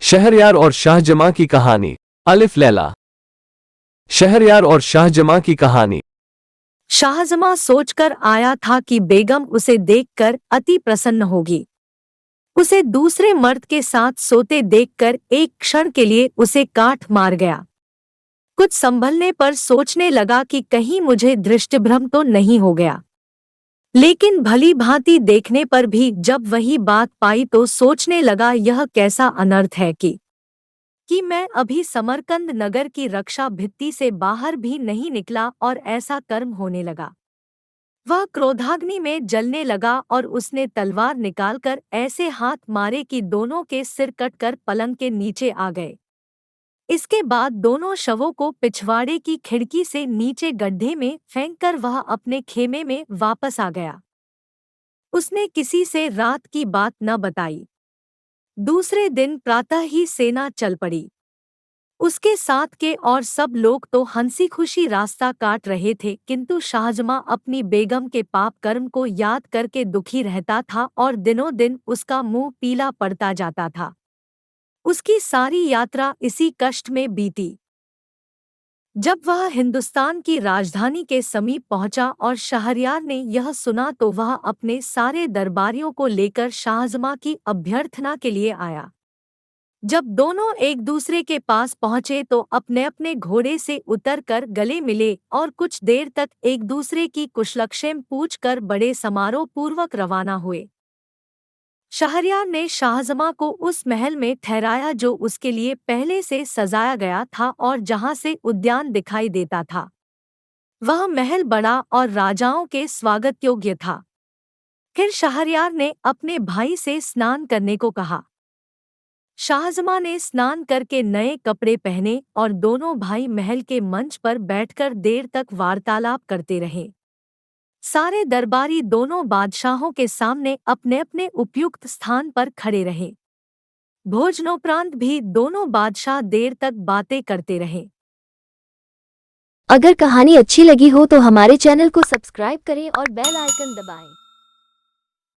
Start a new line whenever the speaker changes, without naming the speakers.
शहरयार और शाहजमां की कहानी। अलिफ लैला। शहरयार और शाहजमां की कहानी।
शाहजमां सोचकर आया था कि बेगम उसे देखकर अति प्रसन्न होगी। उसे दूसरे मर्द के साथ सोते देखकर एक क्षण के लिए उसे काट मार गया। कुछ संभलने पर सोचने लगा कि कहीं मुझे दृष्टिभ्रम तो नहीं हो गया। लेकिन भली भांति देखने पर भी जब वही बात पाई तो सोचने लगा, यह कैसा अनर्थ है कि मैं अभी समरकंद नगर की रक्षा भित्ति से बाहर भी नहीं निकला और ऐसा कर्म होने लगा। वह क्रोधाग्नि में जलने लगा और उसने तलवार निकालकर ऐसे हाथ मारे कि दोनों के सिर कटकर पलंग के नीचे आ गए। इसके बाद दोनों शवों को पिछवाड़े की खिड़की से नीचे गड्ढे में फेंककर वह अपने खेमे में वापस आ गया। उसने किसी से रात की बात न बताई। दूसरे दिन प्रातः ही सेना चल पड़ी। उसके साथ के और सब लोग तो हंसी खुशी रास्ता काट रहे थे, किंतु शाहजमां अपनी बेगम के पाप कर्म को याद करके दुखी रहता था और दिनों दिन उसका मुंह पीला पड़ता जाता था। उसकी सारी यात्रा इसी कष्ट में बीती। जब वह हिंदुस्तान की राजधानी के समीप पहुंचा और शहरयार ने यह सुना तो वह अपने सारे दरबारियों को लेकर शाहजमां की अभ्यर्थना के लिए आया। जब दोनों एक दूसरे के पास पहुंचे तो अपने अपने घोड़े से उतरकर गले मिले और कुछ देर तक एक दूसरे की कुशलक्षेम पूछकर बड़े समारोह पूर्वक रवाना हुए। शहरयार ने शाहजमां को उस महल में ठहराया जो उसके लिए पहले से सजाया गया था और जहां से उद्यान दिखाई देता था। वह महल बड़ा और राजाओं के स्वागत योग्य था। फिर शहरयार ने अपने भाई से स्नान करने को कहा। शाहजमां ने स्नान करके नए कपड़े पहने और दोनों भाई महल के मंच पर बैठकर देर तक वार्तालाप करते रहे। सारे दरबारी दोनों बादशाहों के सामने अपने अपने उपयुक्त स्थान पर खड़े रहे। भोजनोपरांत भी दोनों बादशाह देर तक बातें करते रहे।
अगर कहानी अच्छी लगी हो तो हमारे चैनल को सब्सक्राइब करें और बेल आइकन दबाएं।